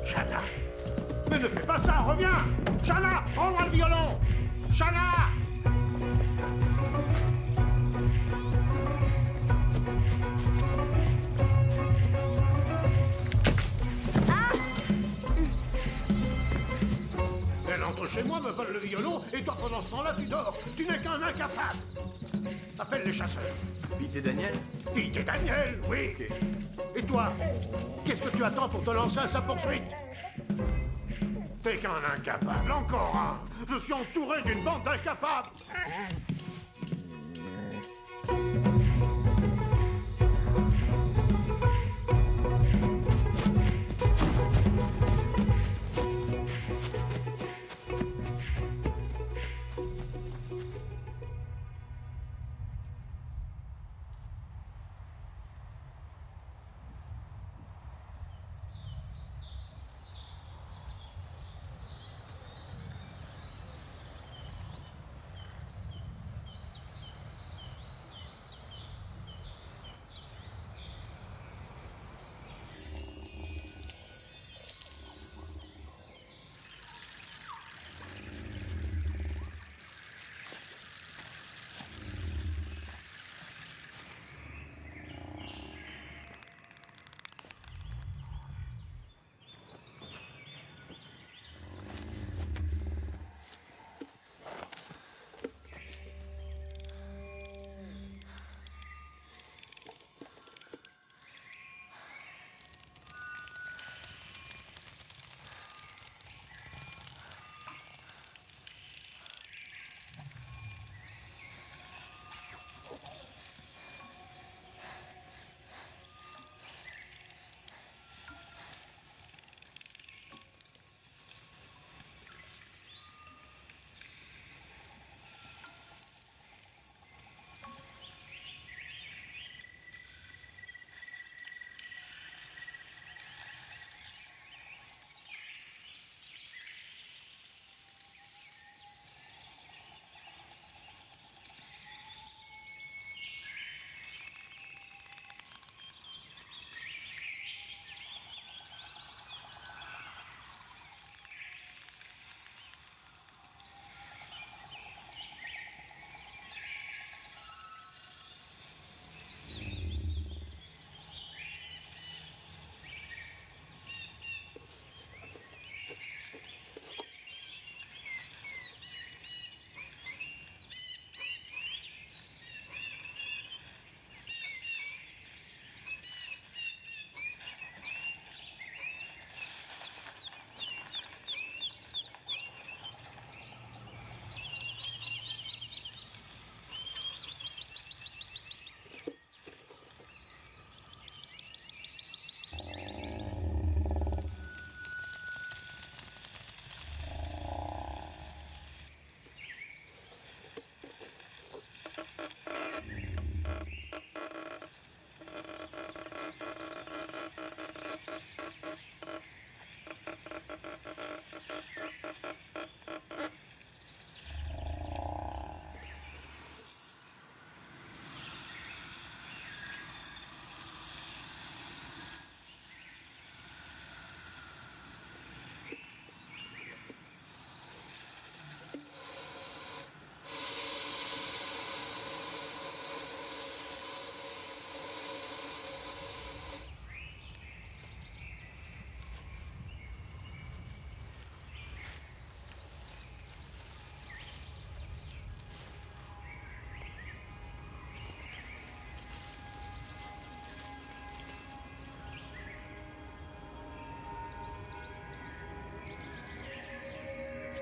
Shanna! Mais ne fais pas ça, reviens! Shanna, prends-moi le violon! Shanna! Elle entre chez moi, me vole le violon, et toi pendant ce temps-là, tu dors. Tu n'es qu'un incapable. Appelle les chasseurs. Pete et Daniel? Pete et Daniel, oui. Et toi, qu'est-ce que tu attends pour te lancer à sa poursuite? T'es qu'un incapable, encore un. Je suis entouré d'une bande d'incapables.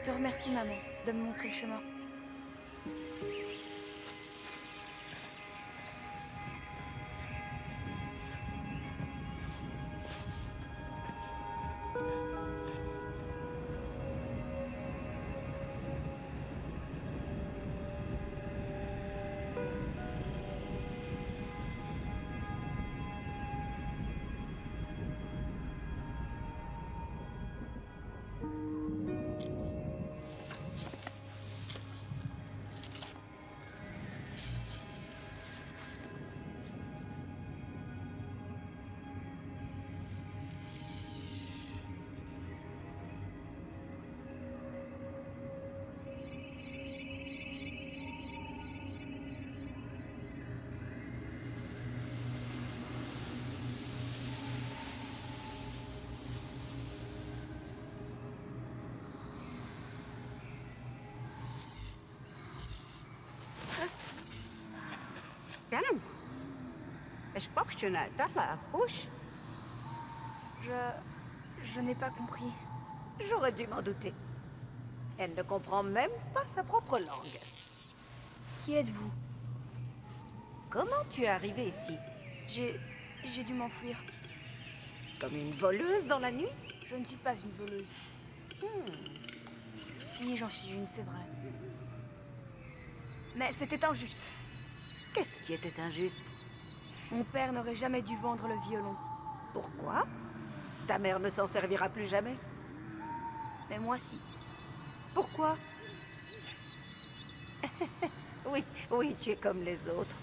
te remercie, maman, de me montrer le chemin. Calme. Je crois que je ne t'as la bouche. Je n'ai pas compris. J'aurais dû m'en douter. Elle ne comprend même pas sa propre langue. Qui êtes-vous? Comment tu es arrivée ici? J'ai dû m'enfuir. Comme une voleuse dans la nuit? Je ne suis pas une voleuse. Si, j'en suis une, c'est vrai. Mais c'était injuste. Qu'est-ce qui était injuste? Mon père n'aurait jamais dû vendre le violon. Pourquoi? Ta mère ne s'en servira plus jamais. Mais moi, si. Pourquoi? Oui, oui, tu es comme les autres.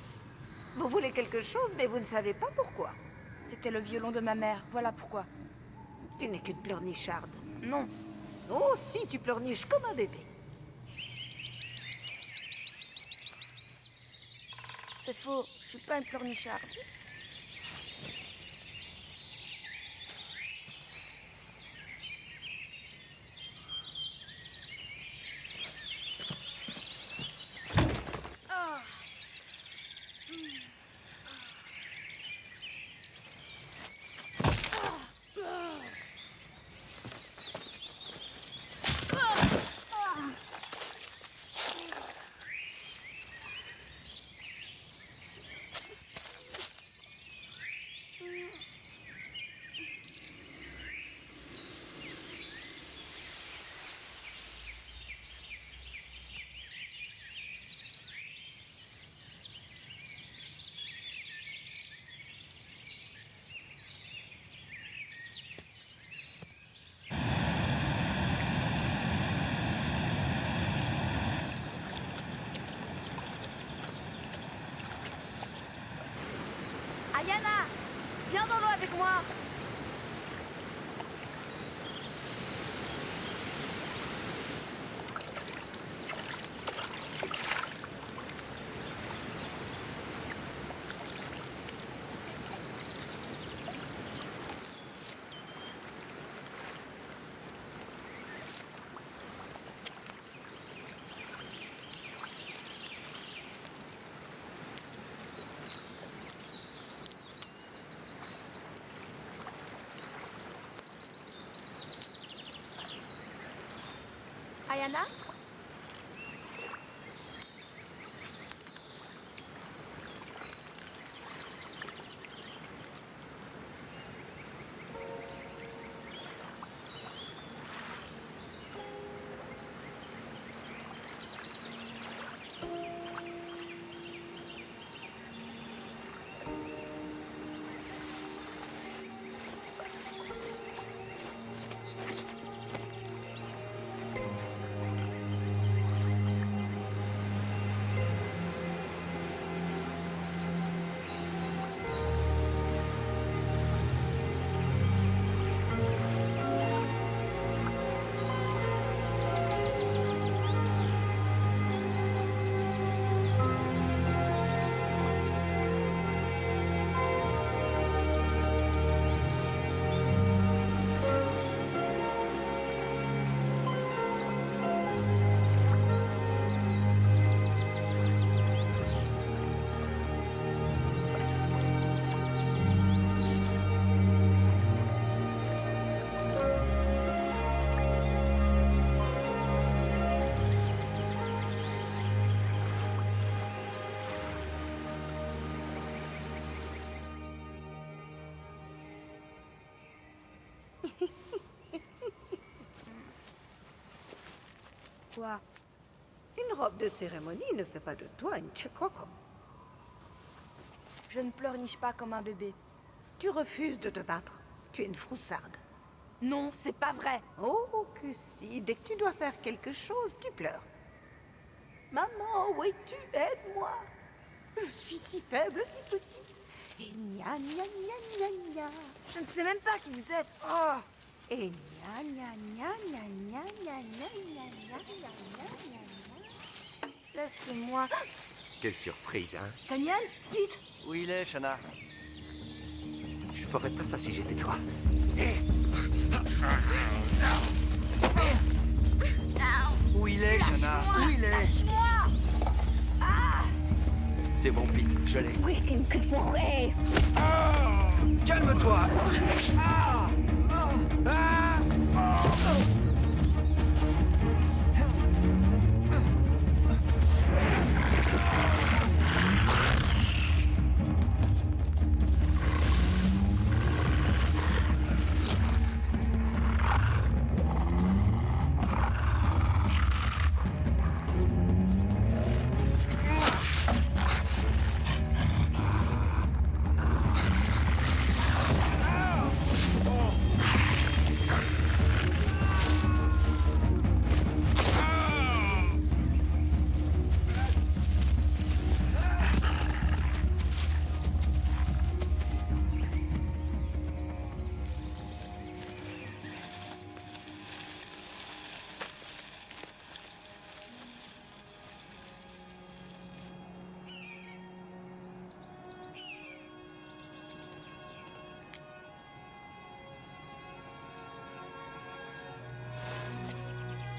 Vous voulez quelque chose, mais vous ne savez pas pourquoi. C'était le violon de ma mère, voilà pourquoi. Tu n'es qu'une pleurnicharde. Non. Oh, si, tu pleurniches comme un bébé. C'est faux, je suis pas une pleurnicharde. Ayana, viens dans l'eau avec moi. Ayana? Quoi? Une robe de cérémonie ne fait pas de toi une tchèquoco. Je ne pleurniche pas comme un bébé. Tu refuses de te battre. Tu es une froussarde. Non, c'est pas vrai. Oh, que si. Dès que tu dois faire quelque chose, tu pleures. Maman, où es-tu? Aide-moi. Je suis si faible, si petite. Et gna gna gna gna gna. Je ne sais même pas qui vous êtes. Oh! Et gna gna gna gna gna gna gna gna gna gna gna gna. Laissez-moi. Quelle surprise, hein? Daniel? Vite! Où il est, Shana? Je ferais pas ça si j'étais toi. Où il est, Shana? Où il est? Lâche-moi! C'est bon, Pete, je l'ai. Calme-toi!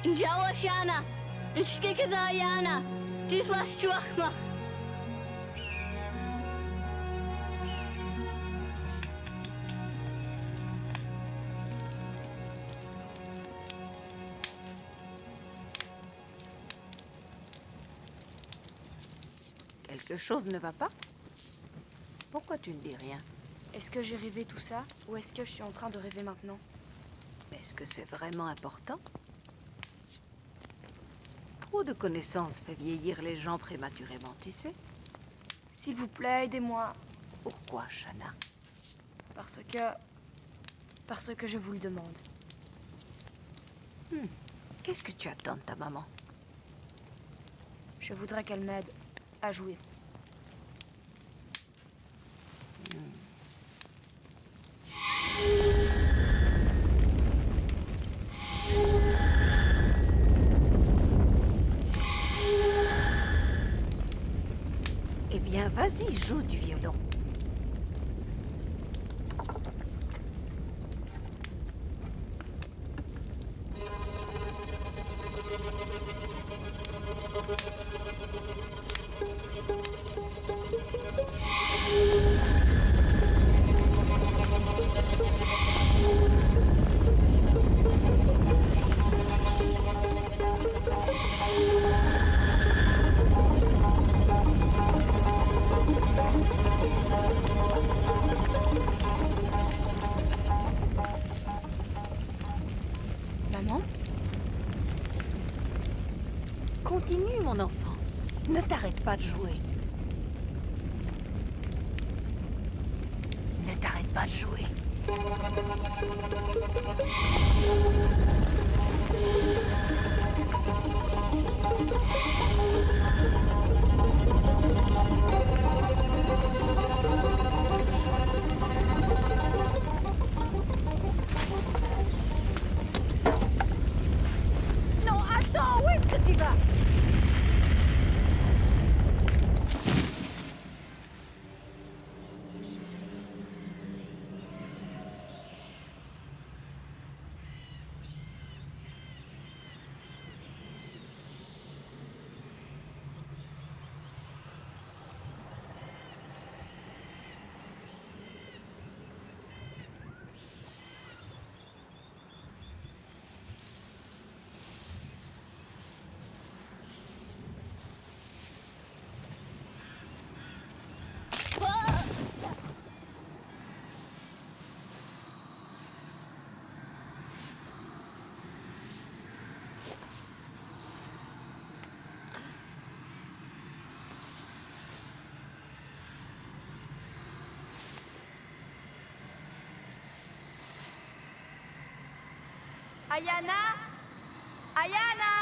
Njala Shana, Nshkikazayana, Dislas Chuachma. Quelque chose ne va pas? Pourquoi tu ne dis rien? Est-ce que j'ai rêvé tout ça? Ou est-ce que je suis en train de rêver maintenant? Est-ce que c'est vraiment important? Trop de connaissances fait vieillir les gens prématurément, tu sais? S'il vous plaît, aidez-moi. Pourquoi, Shana? Parce que je vous le demande. Qu'est-ce que tu attends de ta maman? Je voudrais qu'elle m'aide à jouer. Eh bien, vas-y, joue du violon. Maman? Continue, mon enfant. Ne t'arrête pas de jouer. Ne t'arrête pas de jouer. Non, attends, où est-ce que tu vas? Ayana? Ayana?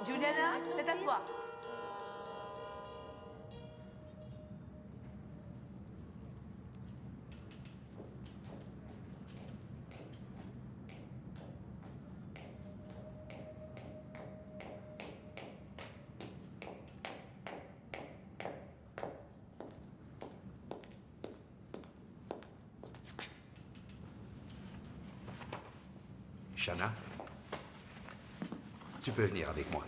Juliana, c'est à toi. Shanna, tu peux venir avec moi.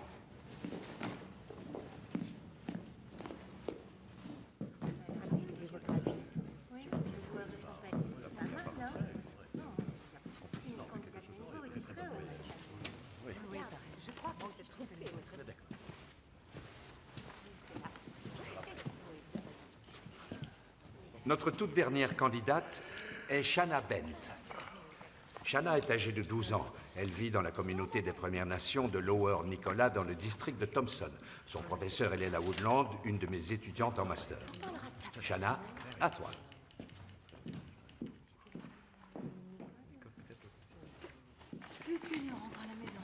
Notre toute dernière candidate est Shanna Bent. Shanna est âgée de 12 ans. Elle vit dans la communauté des Premières Nations de Lower Nicola dans le district de Thompson. Son professeur est Leila Woodland, une de mes étudiantes en master. Shanna, à toi. Plus qu'une heure rentre à la maison.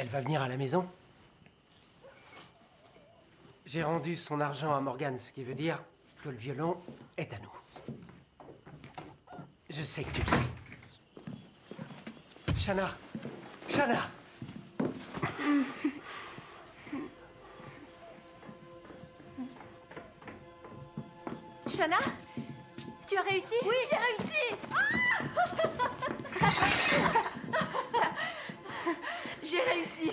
Elle va venir à la maison? J'ai rendu son argent à Morgane, ce qui veut dire que le violon est à nous. Je sais que tu le sais. Shanna! Shanna! Shanna, tu as réussi? Oui, j'ai réussi! J'ai réussi!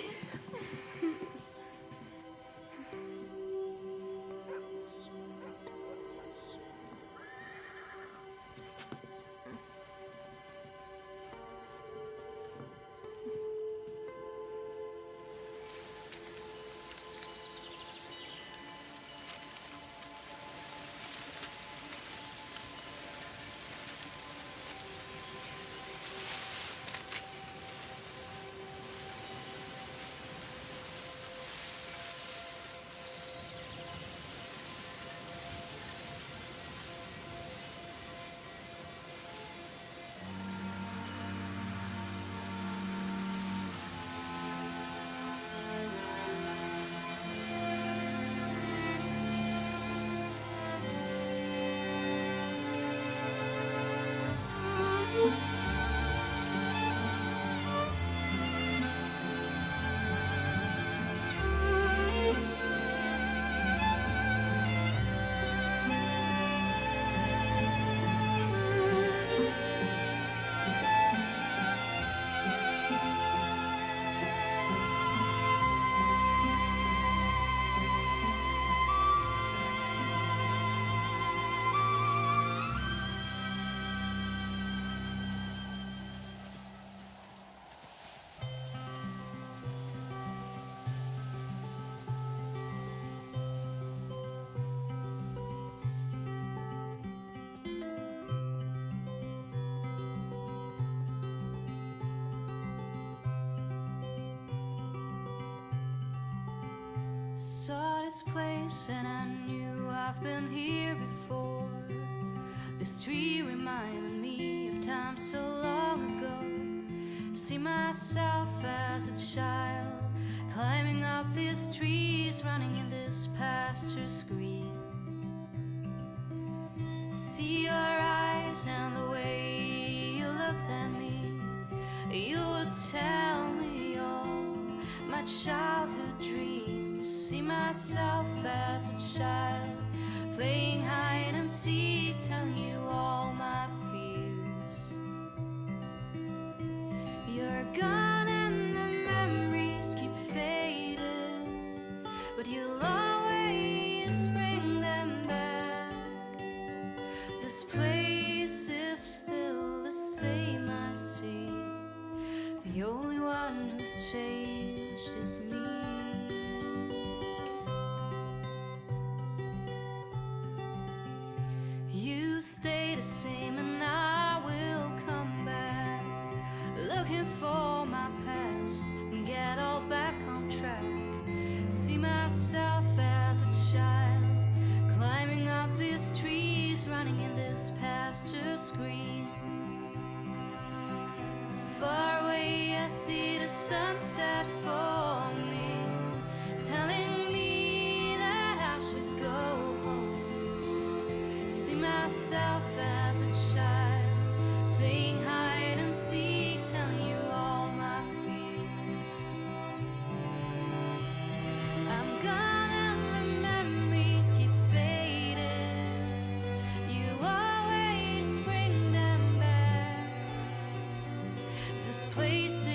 Saw this place and I knew I've been here before. This tree reminded me of times so long ago. See myself as a child, climbing up these trees, running in this pasture screen. See your eyes and the way you looked at me. You would tell me all my childhood dreams. See myself as a child, playing hide and seek, telling you all my fears. You're gone and the memories keep fading, but you'll always bring them back. This place is still the same, I see. The only one who's changed is me. You stay the same and I will come back, looking for my past and get all back on track. See myself as a child, climbing up these trees, running in this pasture screen. Far away I see the sunset for me, telling me that I should go home. See myself as a child, playing hide and seek, telling you all my fears. I'm gone and the memories keep fading. You always bring them back. This place